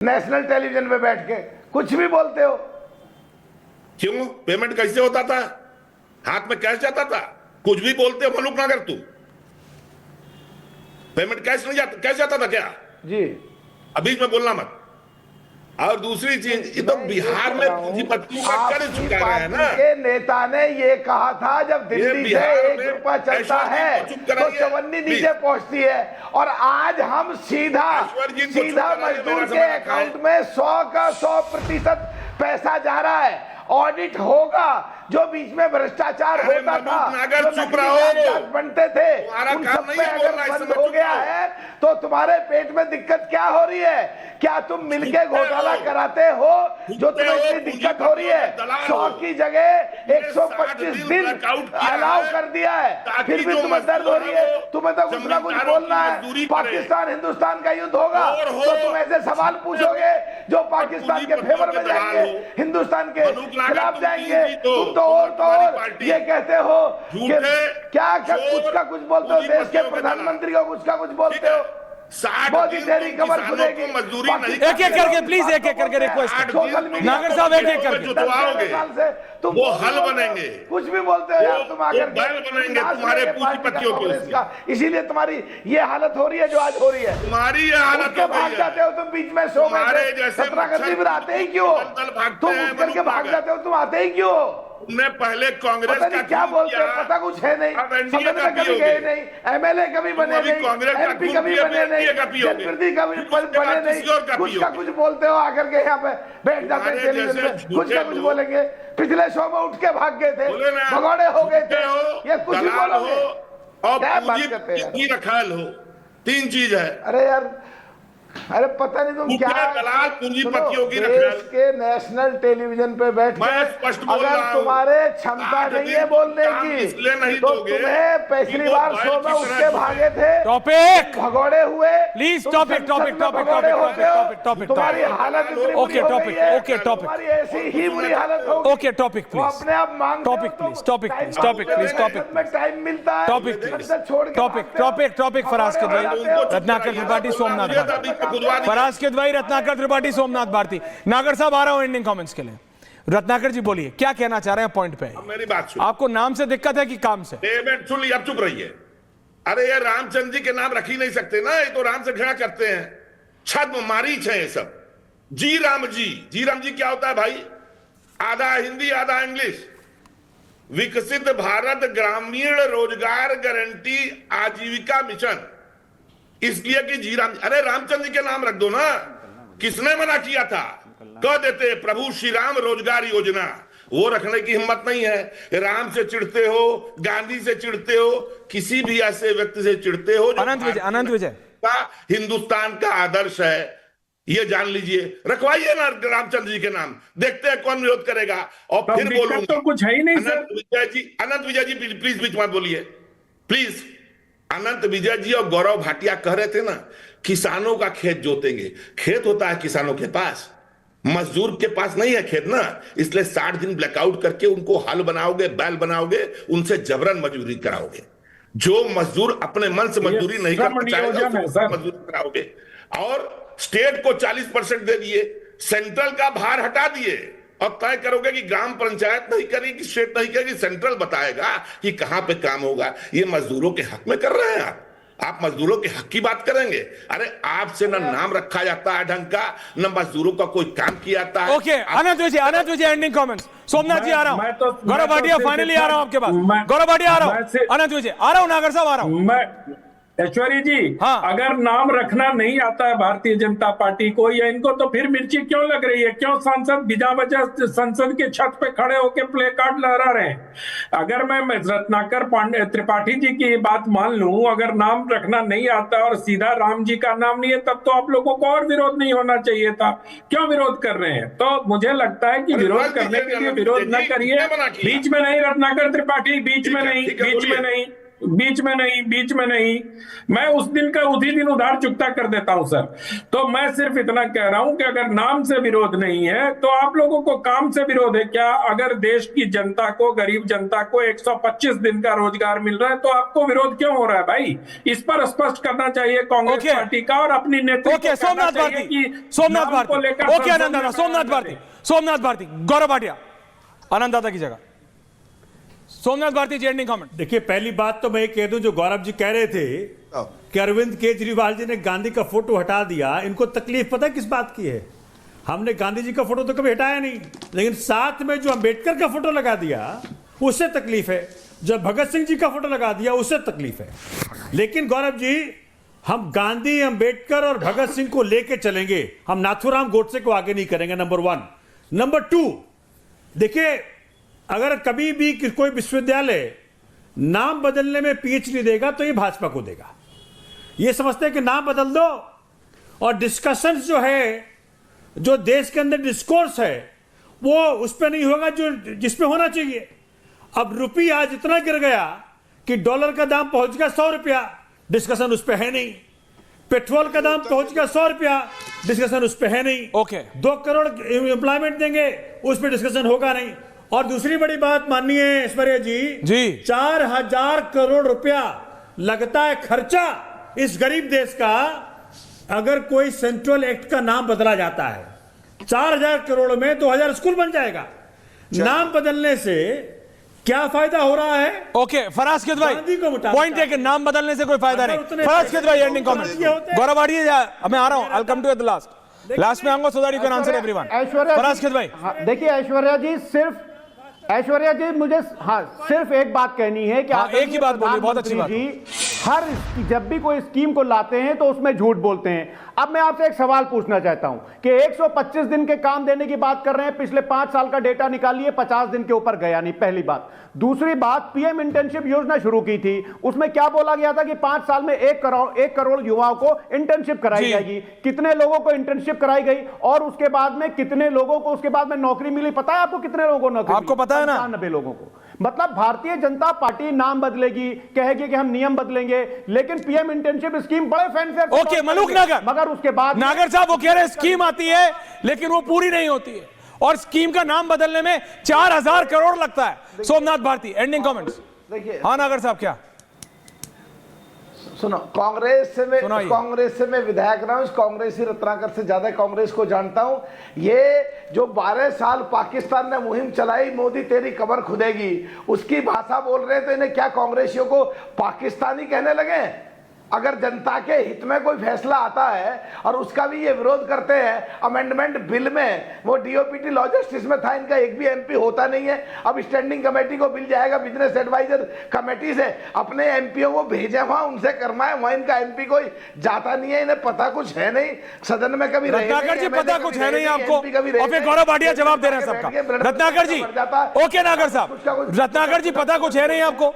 National television पे बैठ के कुछ भी बोलते हो। क्यों? पेमेंट कैसे होता था? हाथ में कैश जाता था? कुछ भी बोलते हो मलूक नगर, तू पेमेंट कैश नहीं जाता, कैश जाता था क्या? जी अभी में बोलना मत। और दूसरी चीज, ये तो बिहार में पूंजीपतियों का कर चुका है ना। के नेता ने ये कहा था जब दिल्ली से 1 रुपया चलता है तो चवन्नी नीचे पहुंचती है, और आज हम सीधा मजदूर के अकाउंट में 100 का 100% पैसा जा रहा है। ऑडिट होगा, जो बीच में भ्रष्टाचार होता था, जो चुप रहो, बनते थे, उन सब पे अगर बंद हो गया है तो तुम्हारे पेट में दिक्कत क्या हो रही है? क्या तुम मिलके घोटाला कराते हो जो तुम्हें इतनी दिक्कत हो रही है? 100 की जगह 125 दिन अलाउ कर दिया है, फिर भी तुम्हें दर्द हो रही है। तुम्हें तो कुछ ना कुछ बोलना है। पाकिस्तान हिंदुस्तान का युद्ध होगा तो तुम ऐसे सवाल पूछोगे जो पाकिस्तान के फेवर में जाएंगे, हिंदुस्तान के खिलाफ जाएंगे। तुम तो और ये कहते हो कि क्या कुछ का कुछ बोलते हो, देश के प्रधानमंत्री का कुछ का कुछ बोलते हो। मोदी तेरी कमर खुलेगी। एक एक करके प्लीज, एक एक करके रिक्वेस्ट। नागर साहब एक एक करके तुम वो हल बनेंगे, कुछ भी बोलते हो यार। तुम आकर बैल बनेंगे तुम्हारे पूंजीपतियों के, इसीलिए तुम्हारी ये हालत हो रही है जो आज हो रही है। तुम्हारी ये हालत हो भाग जाते हो तुम बीच में शो में, 17 गति में आते ही क्यों? तुम उठ करके भाग जाते हो, तुम आते ही क्यों? तुमने पहले कांग्रेस का क्या बोलते हो, पता कुछ है नहीं, सदन में कभी गए नहीं, एमएलए कभी बने नहीं, एमपी कभी बने नहीं, जनप्रतिनिधि कभी बने नहीं, कुछ का कुछ बोलते हो। आकर के यहाँ पे बैठ जाते हैं टेलीविजन पे, कुछ का कुछ बोलेंगे। पिछले शो में उठ के भाग गए थे, भगौड़े हो गए थे, ये कुछ भी बोलोगे। और पूंजी रखाल हो, 3 चीज है। अरे यार, अरे पता नहीं तुम क्या दलाल पूंजीपतियों की देश के नेशनल टेलीविजन पे बैठ के अगर तुम्हारे क्षमता नहीं है बोलने की तो तुम्हें पिछली बार शो में उठ के भागे थे, टॉपिक भगौड़े हुए। Please topic topic topic topic तुम्हारी हालत ओके टॉपिक ओके टॉपिक तुम्हारी ऐसी ही बुरी हालत होगी। ओके टॉपिक प्लीज अपने आप मांग topic please topic please topic please topic में टाइम मिलता है topic please topic topic topic Faraz के भाई, रत्नाकर त्रिपाठी, सोमनाथ भारती, फराज के भाई, रत्नाकर त्रिपाठी, सोमनाथ भारती। नागर साहब आ रहा हूं एंडिंग कमेंट्स के लिए। रत्नाकर जी बोलिए, क्या कहना चाह रहे हैं पॉइंट पे? मेरी बात सुन। आपको नाम से दिक्कत है कि काम से? सुन ली, अब चुप रहिए। अरे ये रामचंद्र जी के नाम रख ही नहीं सकते ना, ये तो राम से घृणा करते हैं। छद्म मारीच है ये सब। जी राम जी क्या होता है भाई? आधा हिंदी आधा इंग्लिश। विकसित भारत ग्रामीण रोजगार गारंटी आजीविका मिशन, इसलिए कि जी राम। अरे रामचंद्र जी के नाम रख दो ना, किसने मना किया था? कह देते प्रभु श्री राम रोजगार योजना। वो रखने की हिम्मत नहीं है। राम से चिढ़ते हो, गांधी से चिढ़ते हो, किसी भी ऐसे व्यक्ति से चिढ़ते हो जो अनंत विजय का हिंदुस्तान का आदर्श है, ये जान लीजिए। रखवाइए ना रामचंद्र जी के नाम, देखते हैं कौन विरोध करेगा। और फिर बोलूंगा तो कुछ है ही नहीं। अनंत विजय जी प्लीज बीच मत बोलिए प्लीज। अनंत विजय जी और गौरव भाटिया कह रहे थे ना, किसानों का खेत जोतेंगे। खेत होता है किसानों के पास, मजदूर के पास नहीं है खेत ना। इसलिए 60 दिन ब्लैकआउट करके उनको हल बनाओगे, बैल बनाओगे, उनसे जबरन मजदूरी कराओगे। जो मजदूर अपने मन से मजदूरी नहीं करना चाहेगा मजदूरी कराओगे। और स्टेट को 40% दे दिए, सेंट्रल का भार हटा दिए, और तय करोगे कि ग्राम पंचायत नहीं करेगी, स्टेट नहीं करेगी, सेंट्रल बताएगा कि कहां पे काम होगा। ये मजदूरों के हक में कर रहे हैं आप मजदूरों के हक की बात करेंगे? अरे आपसे ना नाम रखा जाता है ढंग का, न मजदूरों का कोई काम किया जाता है। ओके अनंत विजय एंडिंग कमेंट्स। सोमनाथ जी आ रहा हूं, गौरव भाटिया फाइनली आ रहा हूं आपके पास। गौरव भाटिया आ रहा हूं, अनंत विजय आ रहा हूं, नागर साहब आ रहा हूं। ऐश्वर्य जी, हाँ। अगर नाम रखना नहीं आता है भारतीय जनता पार्टी को या इनको, तो फिर मिर्ची क्यों लग रही है? क्यों सांसद बिना वजह संसद के छत पे खड़े होकर प्ले कार्ड लहरा रहे हैं? अगर मैं रत्नाकर त्रिपाठी जी की बात मान लूं, अगर नाम रखना नहीं आता और सीधा राम जी का नाम नहीं है, तब तो आप लोगों को और विरोध नहीं होना चाहिए था। क्यों विरोध कर रहे हैं? तो मुझे लगता है कि विरोध करने के लिए विरोध न करिए। बीच में नहीं रत्नाकर त्रिपाठी, बीच में नहीं। बीच में नहीं। मैं उस दिन का उसी दिन उधार चुकता कर देता हूं सर। तो मैं सिर्फ इतना कह रहा हूं कि अगर नाम से विरोध नहीं है तो आप लोगों को काम से विरोध है क्या? अगर देश की जनता को, गरीब जनता को 125 दिन का रोजगार मिल रहा है तो आपको विरोध क्यों हो रहा है भाई? इस पर स्पष्ट करना चाहिए कांग्रेस पार्टी का और अपनी नेतृत्व सोमनाथ भारती, गौरव भाटिया, आनंद दादा की जगह सोमनाथ भारती जी, एंडिंग कमेंट। देखिए, पहली बात तो मैं ये कह दूं, जो गौरव जी कह रहे थे कि अरविंद केजरीवाल जी ने गांधी का फोटो हटा दिया, इनको तकलीफ पता है किस बात की है? हमने गांधी जी का फोटो तो कभी हटाया नहीं, लेकिन साथ में जो अंबेडकर का फोटो लगा दिया उससे तकलीफ है, जो भगत सिंह जी का फोटो लगा दिया उससे तकलीफ है। लेकिन गौरव जी, हम गांधी, अंबेडकर और भगत सिंह को लेके चलेंगे, हम नाथूराम गोडसे को आगे नहीं करेंगे, नंबर 1। नंबर 2, देखिए, अगर कभी भी कोई विश्वविद्यालय नाम बदलने में पीएचडी देगा तो ये भाजपा को देगा। ये समझते हैं कि नाम बदल दो और डिस्कशंस जो है, जो देश के अंदर डिस्कोर्स है, वो उस पर नहीं होगा जो जिसपे होना चाहिए। अब रुपया आज इतना गिर गया कि डॉलर का दाम पहुंच गया 100 रुपया, डिस्कशन उस पर है नहीं। पेट्रोल का दाम पहुंच गया 100 रुपया, डिस्कशन उस पर है नहीं। ओके, 2 करोड़ एम्प्लॉयमेंट देंगे, उस पर डिस्कशन होगा नहीं। और दूसरी बड़ी बात माननीय ऐश्वर्या जी 4000 करोड़ रुपया लगता है खर्चा इस गरीब देश का, अगर कोई सेंट्रल एक्ट का नाम बदला जाता है। 4000 करोड़ में 2000 स्कूल बन जाएगा। नाम बदलने से क्या फायदा हो रहा है? ओके, फराज किद भाई, पॉइंट है कि नाम बदलने से कोई फायदा नहीं। फराज किद भाई, एंडिंग कमेंट। गौरव भाटिया, मैं आ रहा हूं, I come to the last में आऊंगा so that you can answer everyone. Faraz किद भाई, देखिए ऐश्वर्या जी मुझे सिर्फ एक बात कहनी है कि एक ही बात बोलिए, बहुत अच्छी बात। हर जब भी कोई स्कीम को लाते हैं तो उसमें झूठ बोलते हैं। अब मैं आपसे एक सवाल पूछना चाहता हूं कि 125 दिन के काम देने की बात कर रहे हैं, पिछले 5 साल का डेटा निकालिए, 50 दिन के ऊपर गया नहीं, पहली बात। दूसरी बात, पीएम इंटर्नशिप योजना शुरू की थी, उसमें क्या बोला गया था कि 5 साल में 1 करोड़ युवाओं को इंटर्नशिप कराई जाएगी। कितने लोगों को इंटर्नशिप कराई गई और उसके बाद में कितने लोगों को उसके बाद में नौकरी मिली? पता है आपको कितने लोगों को नौकरी? आपको पता है ना? 95 लोगों को। मतलब भारतीय जनता पार्टी नाम बदलेगी, कहेगी कि हम नियम बदलेंगे, लेकिन पीएम इंटर्नशिप स्कीम बड़े फैंफेयर से ओके, मलूक नागर, मगर उसके बाद नागर साहब वो कह रहे हैं स्कीम आती है लेकिन वो पूरी नहीं होती है, और स्कीम का नाम बदलने में 4000 करोड़ लगता है। Somnath Bharti, ending comments. देखिए, हाँ नागर साहब, क्या सुनो, कांग्रेस से मैं विधायक रहा हूं, इस कांग्रेसी रत्नाकर से ज्यादा कांग्रेस को जानता हूं। ये जो 12 साल पाकिस्तान ने मुहिम चलाई, मोदी तेरी कमर खुदेगी, उसकी भाषा बोल रहे हैं, तो इन्हें क्या कांग्रेसियों को पाकिस्तानी कहने लगे? अगर जनता के हित में कोई फैसला आता है और उसका भी ये विरोध करते हैं, अमेंडमेंट बिल में वो डीओपीटी लॉ जस्टिस में था, इनका एक भी एमपी होता नहीं है। अब स्टैंडिंग कमेटी को बिल जाएगा बिजनेस एडवाइजर कमेटी से, अपने एमपीओ को भेजे वहां, उनसे करवाए, वहां इनका एमपी कोई जाता नहीं है। इन्हें पता कुछ है नहीं, सदन में कभी रत्नाकर जी पता कुछ है नहीं आपको, और फिर गौरव भाटिया जवाब दे रहे हैं सबका। रत्नाकर जी, ओके नागर साहब, रत्नाकर जी पता कुछ है नहीं आपको?